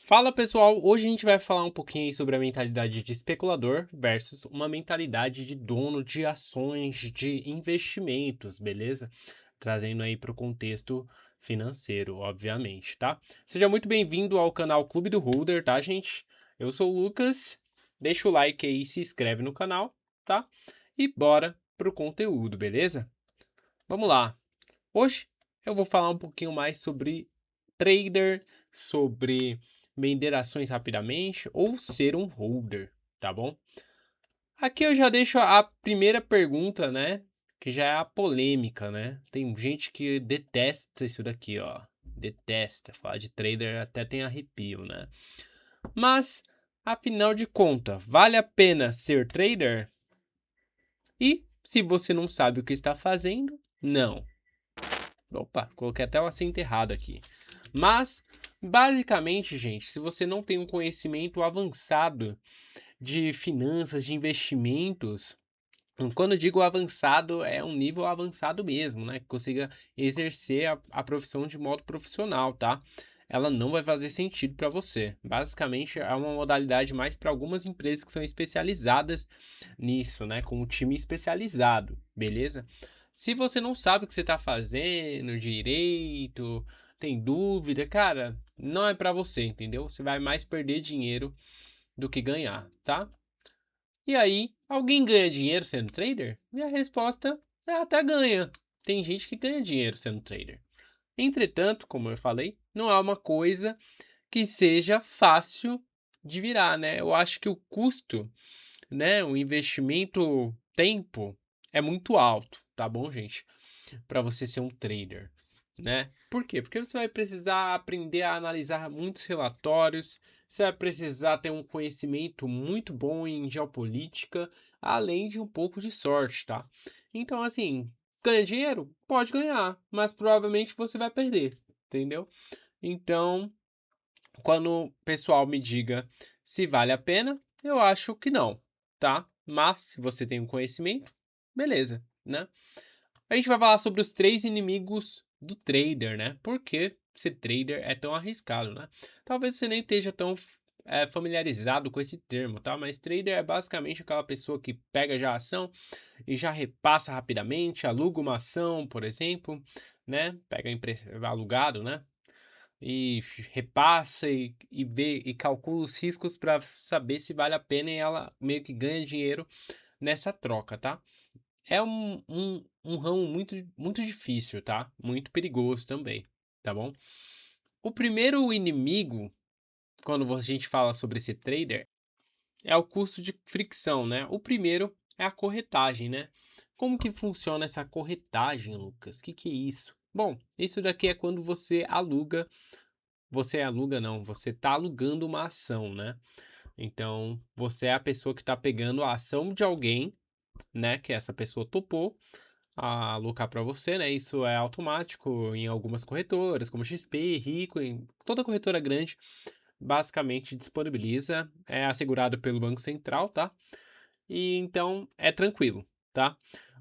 Fala pessoal, hoje a gente vai falar um pouquinho aí sobre a mentalidade de especulador versus uma mentalidade de dono de ações de investimentos, beleza? Trazendo aí para o contexto financeiro, obviamente, tá? Seja muito bem-vindo ao canal Clube do Holder, tá, gente? Eu sou o Lucas, deixa o like aí e se inscreve no canal, tá? E bora pro conteúdo, beleza? Vamos lá. Hoje eu vou falar um pouquinho mais sobre trader, sobre vender ações rapidamente ou ser um holder, tá bom? Aqui eu já deixo a primeira pergunta, né? Que já é a polêmica, né? Tem gente que detesta isso daqui, ó. Detesta. Falar de trader até tem arrepio, né? Mas, afinal de contas, vale a pena ser trader? E se você não sabe o que está fazendo, não. Opa, coloquei até o acento errado aqui. Mas, basicamente, gente, se você não tem um conhecimento avançado de finanças, de investimentos, quando eu digo avançado, é um nível avançado mesmo, né? Que consiga exercer a profissão de modo profissional, tá? Ela não vai fazer sentido para você. Basicamente, é uma modalidade mais para algumas empresas que são especializadas nisso, né? Com um time especializado, beleza? Se você não sabe o que você está fazendo direito, tem dúvida, cara, não é para você, entendeu? Você vai mais perder dinheiro do que ganhar, tá? E aí, alguém ganha dinheiro sendo trader? E a resposta é até ganha. Tem gente que ganha dinheiro sendo trader. Entretanto, como eu falei, não é uma coisa que seja fácil de virar, né? Eu acho que o custo, né, o investimento tempo é muito alto, tá bom, gente? Para você ser um trader, né? Por quê? Porque você vai precisar aprender a analisar muitos relatórios, você vai precisar ter um conhecimento muito bom em geopolítica, além de um pouco de sorte, tá? Então, assim, ganha dinheiro? Pode ganhar, mas provavelmente você vai perder, entendeu? Então, quando o pessoal me diga se vale a pena, eu acho que não, tá? Mas se você tem um conhecimento, beleza, né? A gente vai falar sobre os três inimigos do trader, né? Por que ser trader é tão arriscado, né? Talvez você nem esteja tão familiarizado com esse termo, tá? Mas trader é basicamente aquela pessoa que pega já a ação e já repassa rapidamente, aluga uma ação, por exemplo, né? Pega alugado, né? E repassa e vê e calcula os riscos para saber se vale a pena e ela meio que ganha dinheiro nessa troca, tá? É um ramo muito difícil, tá? Muito perigoso também, tá bom? O primeiro inimigo, quando a gente fala sobre esse trader, é o custo de fricção, né? O primeiro é a corretagem, né? Como que funciona essa corretagem, Lucas? Que é isso? Bom, isso daqui é quando você aluga não, você tá alugando uma ação, né? Então, você é a pessoa que está pegando a ação de alguém, né? Que essa pessoa topou a alocar para você, né? Isso é automático em algumas corretoras, como XP, Rico, em toda corretora grande, basicamente disponibiliza, é assegurado pelo Banco Central, tá? E então é tranquilo, tá?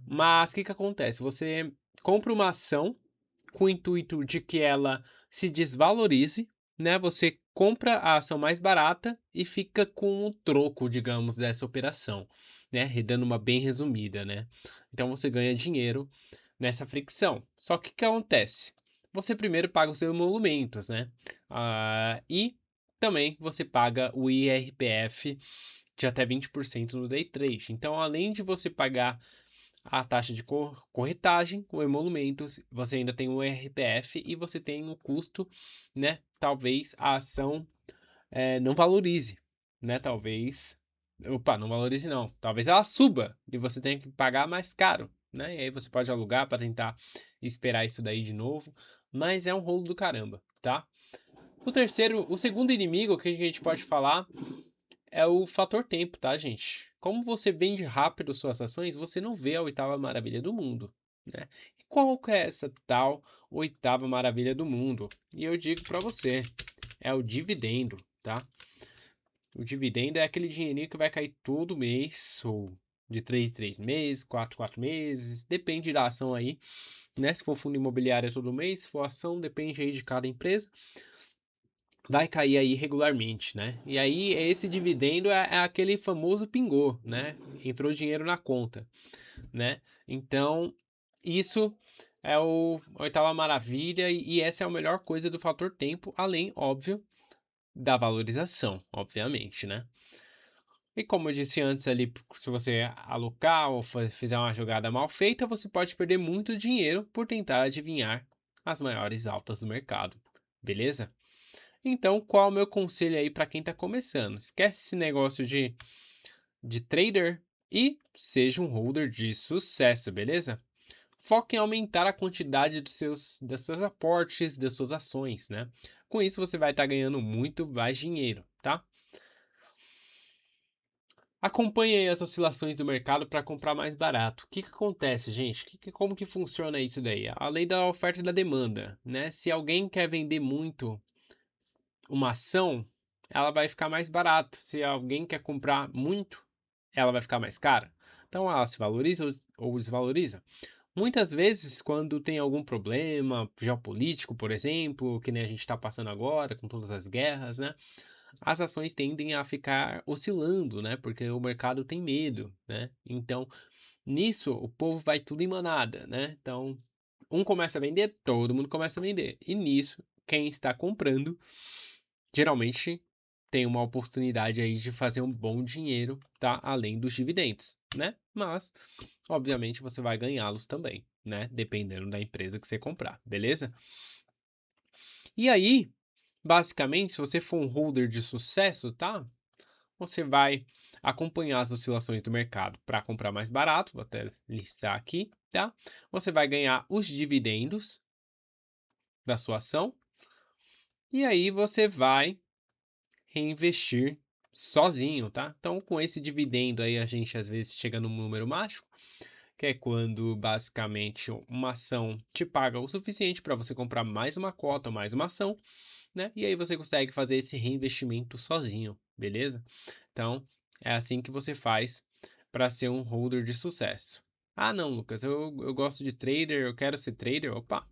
Mas o que que acontece? Você compra uma ação com o intuito de que ela se desvalorize, né? Você compra a ação mais barata e fica com o troco, digamos, dessa operação, né? Dando uma bem resumida, né? Então você ganha dinheiro nessa fricção. Só que o que acontece? Você primeiro paga os seus emolumentos, né? E também você paga o IRPF de até 20% no day trade. Então, além de você pagar a taxa de corretagem, o emolumentos, você ainda tem o RPF e você tem o custo, né? Talvez a ação não valorize, né? Talvez. Opa, não valorize não. Talvez ela suba e você tenha que pagar mais caro, né? E aí você pode alugar para tentar esperar isso daí de novo. Mas é um rolo do caramba, tá? O segundo inimigo que a gente pode falar é o fator tempo, tá, gente? Como você vende rápido suas ações, você não vê a oitava maravilha do mundo, né? E qual que é essa tal oitava maravilha do mundo? E eu digo para você, é o dividendo, tá? O dividendo é aquele dinheirinho que vai cair todo mês, ou de 3 em 3 meses, 4 em 4 meses, depende da ação aí, né? Se for fundo imobiliário é todo mês, se for ação, depende aí de cada empresa. vai cair aí regularmente, né? E aí esse dividendo é aquele famoso pingou, né? Entrou dinheiro na conta, né? Então, isso é a oitava maravilha e essa é a melhor coisa do fator tempo, além, óbvio, da valorização, obviamente, né? E como eu disse antes ali, se você alocar ou fizer uma jogada mal feita, você pode perder muito dinheiro por tentar adivinhar as maiores altas do mercado, beleza? Então, qual é o meu conselho aí para quem está começando? Esquece esse negócio de trader e seja um holder de sucesso, beleza? Foque em aumentar a quantidade dos seus aportes, das suas ações, né? Com isso você vai estar ganhando muito mais dinheiro, tá? Acompanhe aí as oscilações do mercado para comprar mais barato. O que acontece, gente? Como que funciona isso daí? A lei da oferta e da demanda, né? Se alguém quer vender muito uma ação, ela vai ficar mais barato. Se alguém quer comprar muito, ela vai ficar mais cara. Então ela se valoriza ou desvaloriza. Muitas vezes, quando tem algum problema geopolítico, por exemplo, que nem a gente está passando agora, com todas as guerras, né? As ações tendem a ficar oscilando, né? Porque o mercado tem medo, né? Então, nisso, o povo vai tudo em manada, né? Então, um começa a vender, todo mundo começa a vender. E nisso, quem está comprando, geralmente tem uma oportunidade aí de fazer um bom dinheiro, tá? Além dos dividendos, né? Mas, obviamente, você vai ganhá-los também, né? Dependendo da empresa que você comprar, beleza? E aí, basicamente, se você for um holder de sucesso, tá? Você vai acompanhar as oscilações do mercado para comprar mais barato, vou até listar aqui, tá? Você vai ganhar os dividendos da sua ação e aí você vai reinvestir sozinho, tá? Então, com esse dividendo aí, a gente às vezes chega num número mágico, que é quando basicamente uma ação te paga o suficiente para você comprar mais uma cota, mais uma ação, né? E aí você consegue fazer esse reinvestimento sozinho, beleza? Então, é assim que você faz para ser um holder de sucesso. Ah, não, Lucas, eu gosto de trader, eu quero ser trader. Opa,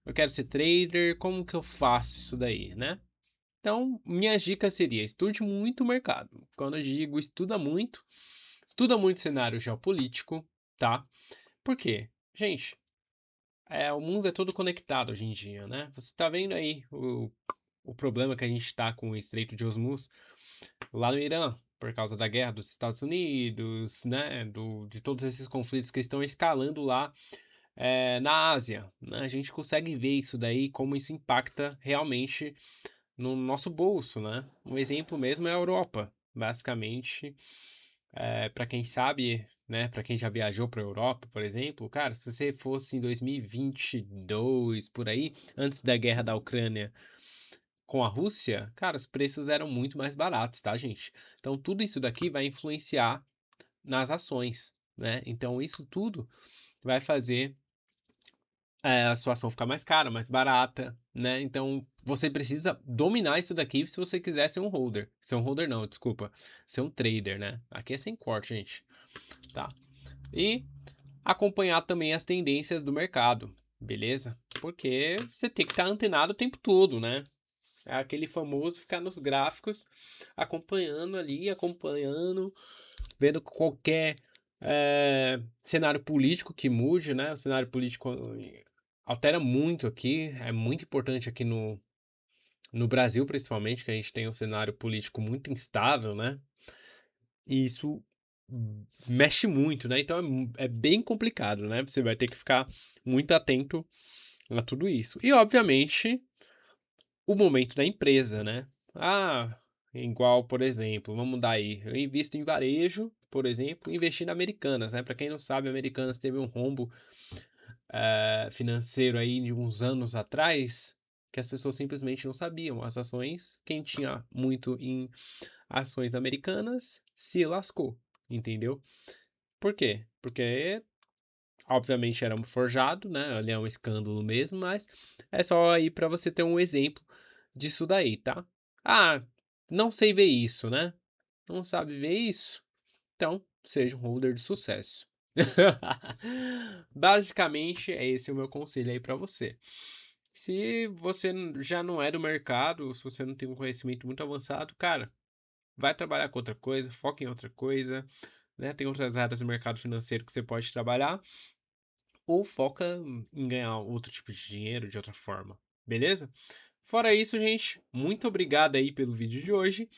eu quero ser trader, como que eu faço isso daí, né? Então, minha dica seria: estude muito o mercado. Quando eu digo estuda muito cenário geopolítico, tá? Por quê? Gente, o mundo é todo conectado hoje em dia, né? Você tá vendo aí o problema que a gente tá com o Estreito de Hormuz lá no Irã, por causa da guerra dos Estados Unidos, né? De todos esses conflitos que estão escalando lá na Ásia, né? A gente consegue ver isso daí, como isso impacta realmente no nosso bolso, né? Um exemplo mesmo é a Europa. Basicamente, para quem sabe, né? Para quem já viajou para a Europa, por exemplo, cara, se você fosse em 2022, por aí, antes da guerra da Ucrânia com a Rússia, cara, os preços eram muito mais baratos, tá, gente? Então, tudo isso daqui vai influenciar nas ações, né? Então, isso tudo vai fazer a sua ação ficar mais cara, mais barata, né? Então, você precisa dominar isso daqui se você quiser ser um holder. Ser um holder não, desculpa. Ser um trader, né? Aqui é sem corte, gente. Tá. E acompanhar também as tendências do mercado, beleza? Porque você tem que estar antenado o tempo todo, né? É aquele famoso ficar nos gráficos, acompanhando ali, acompanhando, vendo qualquer cenário político que mude, né? O cenário político altera muito aqui, é muito importante aqui no Brasil, principalmente, que a gente tem um cenário político muito instável, né? E isso mexe muito, né? Então é bem complicado, né? Você vai ter que ficar muito atento a tudo isso. E, obviamente, o momento da empresa, né? Ah, igual, por exemplo, vamos dar aí, eu invisto em varejo, por exemplo, investi na Americanas, né? Para quem não sabe, a Americanas teve um rombo financeiro aí de uns anos atrás, que as pessoas simplesmente não sabiam. As ações, quem tinha muito em ações americanas, se lascou, entendeu? Por quê? Porque, obviamente, era um forjado, né? Ali é um escândalo mesmo, mas é só aí para você ter um exemplo disso daí, tá? Ah, não sei ver isso, né? Não sabe ver isso? Então, seja um holder de sucesso. Basicamente, é esse o meu conselho aí para você. Se você já não é do mercado, se você não tem um conhecimento muito avançado, cara, vai trabalhar com outra coisa, foca em outra coisa, né? Tem outras áreas do mercado financeiro que você pode trabalhar, ou foca em ganhar outro tipo de dinheiro de outra forma, beleza? Fora isso, gente, muito obrigado aí pelo vídeo de hoje.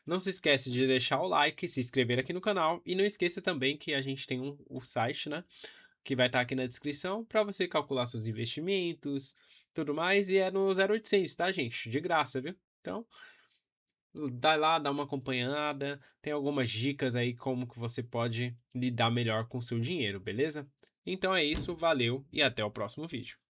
Não se esquece de deixar o like, se inscrever aqui no canal e não esqueça também que a gente tem o site, né? Que vai estar aqui na descrição para você calcular seus investimentos, tudo mais, e é no 0800, tá, gente? De graça, viu? Então, dá lá, dá uma acompanhada, tem algumas dicas aí como que você pode lidar melhor com o seu dinheiro, beleza? Então é isso, valeu e até o próximo vídeo.